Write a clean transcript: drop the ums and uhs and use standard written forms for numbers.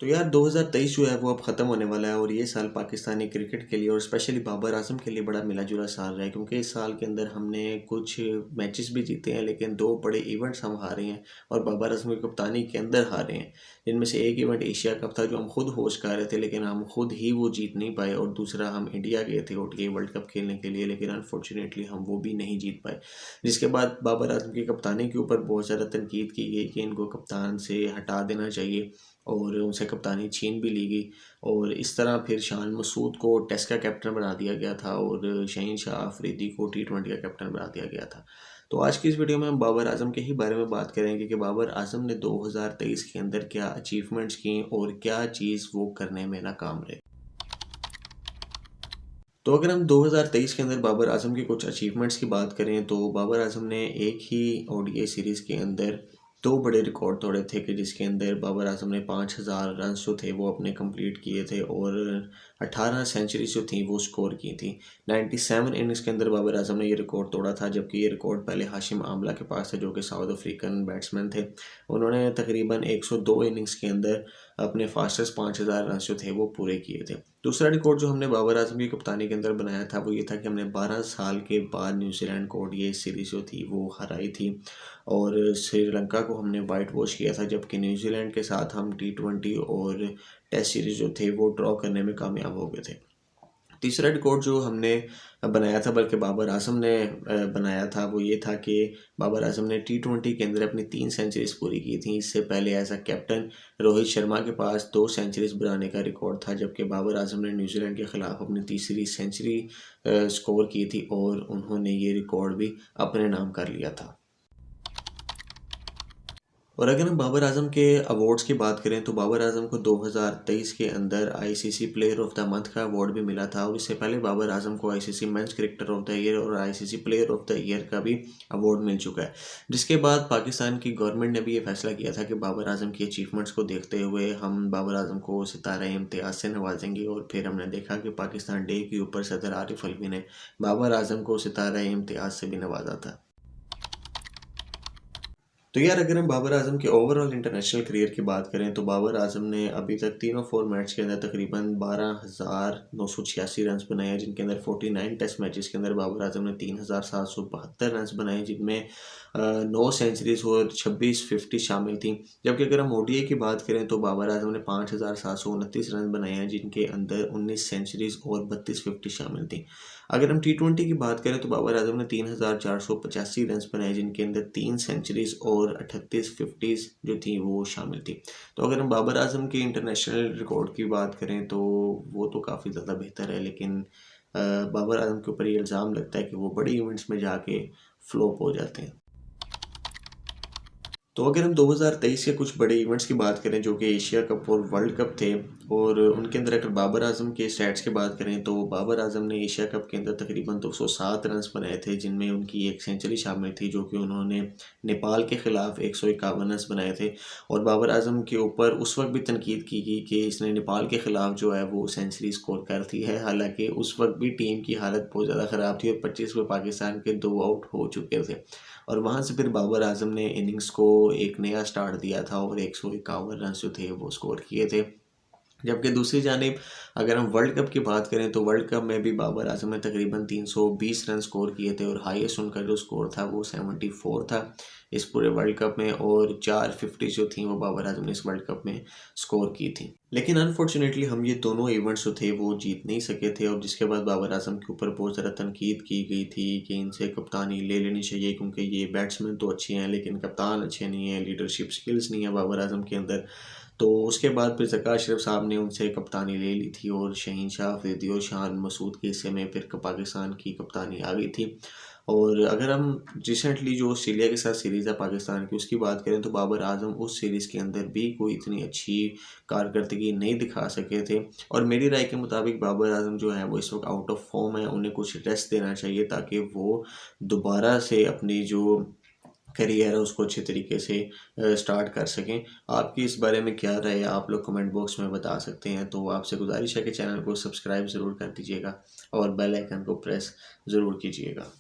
तो यार 2023 जो है वो अब ख़त्म होने वाला है और ये साल पाकिस्तानी क्रिकेट के लिए और स्पेशली बाबर आजम के लिए बड़ा मिला जुला साल रहा है, क्योंकि इस साल के अंदर हमने कुछ मैचेस भी जीते हैं लेकिन दो बड़े इवेंट्स हम हारे हैं और बाबर आजम की कप्तानी के अंदर हारे हैं। जिनमें से एक इवेंट एशिया कप था जो हम खुद होस्ट कर रहे थे लेकिन हम खुद ही वो जीत नहीं पाए, और दूसरा हम इंडिया गए थे ODI वर्ल्ड कप खेलने के लिए लेकिन अनफॉर्चुनेटली हम वो भी नहीं जीत पाए। जिसके बाद बाबर आजम की कप्तानी के ऊपर बहुत ज़्यादा तनकीद की गई कि इनको कप्तान से हटा देना चाहिए और उनसे कप्तानी छीन भी ली गई। और इस तरह फिर शान मसूद को टेस्ट का कैप्टन बना दिया गया था और शहीन शाह अफरीदी को T20 का कैप्टन बना दिया गया था। तो आज की इस वीडियो में हम बाबर आजम के ही बारे में बात करेंगे कि बाबर आजम ने 2023 के अंदर क्या अचीवमेंट्स की और क्या चीज़ वो करने में नाकाम रहे। तो अगर हम 2023 के अंदर बाबर आजम की कुछ अचीवमेंट्स की बात करें तो बाबर आजम ने एक ही ODI सीरीज़ के अंदर दो बड़े रिकॉर्ड तोड़े थे कि जिसके अंदर बाबर आजम ने 5000 रन जो थे वो अपने कंप्लीट किए थे और 18 सेंचुरीज जो थी वो स्कोर की थी। 97 इनिंग्स के अंदर बाबर आजम ने ये रिकॉर्ड तोड़ा था, जबकि ये रिकॉर्ड पहले हाशिम आमला के पास था जो कि साउथ अफ्रीकन बैट्समैन थे। उन्होंने तकरीबन 102 इनिंग्स के अंदर अपने फास्टेस्ट 5000 रन जो थे वो पूरे किए थे। दूसरा रिकॉर्ड जो हमने बाबर आजम की कप्तानी के अंदर बनाया था वो ये था कि हमने 12 साल के बाद न्यूजीलैंड को ODI सीरीज़ जो थी वो हराई थी और श्रीलंका को हमने वाइट वॉश किया था, जबकि न्यूजीलैंड के साथ हम T20 और टेस्ट सीरीज़ जो थे वो ड्रॉ करने में कामयाब हो गए थे। तीसरा रिकॉर्ड जो हमने बनाया था, बल्कि बाबर आजम ने बनाया था, वो ये था कि बाबर आजम ने T20 के अंदर अपनी 3 सेंचुरीज पूरी की थी। इससे पहले as a captain Rohit Sharma के पास 2 सेंचुरीज बनाने का रिकॉर्ड था, जबकि बाबर आजम ने न्यूजीलैंड के ख़िलाफ़ अपनी तीसरी सेंचुरी स्कोर की थी और उन्होंने ये रिकॉर्ड भी अपने नाम कर लिया था। और अगर हम बाबर आजम के अवार्ड्स की बात करें तो बाबर आजम को 2023 के अंदर ICC player of the month का अवार्ड भी मिला था और इससे पहले बाबर आजम को ICC men's cricketer of the year और ICC player of the year का भी अवार्ड मिल चुका है। जिसके बाद पाकिस्तान की गवर्नमेंट ने भी ये फैसला किया था कि बाबर आजम की अचीवमेंट्स को देखते हुए हम बाबर आजम को सितारा इम्तियाज़ से नवाजेंगे, और फिर हमने देखा कि पाकिस्तान डे के ऊपर सदर आरिफ अलवी ने बाबर आजम को सितारा इम्तियाज़ से भी नवाजा था। तो यार अगर हम बाबर आजम के ओवरऑल इंटरनेशनल करियर की बात करें तो बाबर आजम ने अभी तक तीनों फॉर्मेट्स के अंदर तकरीबन 12,986 रन बनाए हैं, जिनके अंदर 49 टेस्ट मैचेस के अंदर बाबर आजम ने 3,772 रन बनाए, जिनमें 9 सेंचुरीज और 26 50 शामिल थी। जबकि अगर हम ODI की बात करें तो बाबर आजम ने 5,729 रन बनाए हैं, जिनके अंदर 19 सेंचुरीज और 32 50 शामिल थी। अगर हम T20 की बात करें तो बाबर आजम ने 3,485 रन बनाए, जिनके अंदर 3 सेंचुरीज और 38 फिफ्टीज जो थी वो शामिल थी। तो अगर हम बाबर आजम के इंटरनेशनल रिकॉर्ड की बात करें तो वो तो काफ़ी ज़्यादा बेहतर है, लेकिन बाबर आजम के ऊपर ये इल्ज़ाम लगता है कि वो बड़ी इवेंट्स में जाके फ्लॉप हो जाते हैं। तो अगर हम 2023 के कुछ बड़े इवेंट्स की बात करें जो कि एशिया कप और वर्ल्ड कप थे, और उनके अंदर अगर बाबर आजम के स्टैट्स की बात करें तो बाबर आजम ने एशिया कप के अंदर तकरीबन 207 रन बनाए थे, जिनमें उनकी एक सेंचुरी शामिल थी जो कि उन्होंने नेपाल के ख़िलाफ़ 151 रन बनाए थे। और बाबर आजम के ऊपर उस वक्त भी तनकीद की गई कि इसने नेपाल के ख़िलाफ़ जो है वो सेंचुरी स्कोर कर दी है, हालांकि उस वक्त भी टीम की हालत बहुत ज़्यादा ख़राब थी और 25 में पाकिस्तान के 2 आउट हो चुके थे। और वहाँ से फिर बाबर आजम ने इनिंग्स को एक नया स्टार्ट दिया था और 151 रन जो थे वो स्कोर किए थे। जबकि दूसरी जानिब अगर हम वर्ल्ड कप की बात करें तो वर्ल्ड कप में भी बाबर आजम ने तकरीबन 320 रन स्कोर किए थे और हाईएस्ट उनका जो स्कोर था वो 74 था इस पूरे वर्ल्ड कप में, और 450 जो थी वो बाबर आजम ने इस वर्ल्ड कप में स्कोर की थी। लेकिन अनफॉर्चुनेटली हम ये दोनों इवेंट्स जो थे वो जीत नहीं सके थे, और जिसके बाद बाबर आजम के ऊपर बहुत ज़्यादा तनकीद की गई थी कि इनसे कप्तानी ले लेनी चाहिए, क्योंकि ये बैट्समैन तो अच्छे हैं लेकिन कप्तान अच्छे नहीं हैं, लीडरशिप स्किल्स नहीं है बाबर आजम के अंदर। तो उसके बाद फिर ज़का अशरफ साहब ने उनसे कप्तानी ले ली थी और शहीन शाह अफरीदी और शान मसूद के हिस्से में फिर पाकिस्तान की कप्तानी आ गई थी। और अगर हम रिसेंटली जो ऑस्ट्रेलिया के साथ सीरीज़ है पाकिस्तान की उसकी बात करें तो बाबर आजम उस सीरीज़ के अंदर भी कोई इतनी अच्छी कारकर्दगी नहीं दिखा सके थे। और मेरी राय के मुताबिक बाबर आजम जो है वो इस वक्त आउट ऑफ फॉर्म है, उन्हें कुछ रेस्ट देना चाहिए ताकि वो दोबारा से अपनी जो करियर है उसको अच्छे तरीके से स्टार्ट कर सकें। आपकी इस बारे में क्या राय है आप लोग कमेंट बॉक्स में बता सकते हैं। तो आपसे गुजारिश है कि चैनल को सब्सक्राइब ज़रूर कर दीजिएगा और बेल आइकन को प्रेस ज़रूर कीजिएगा।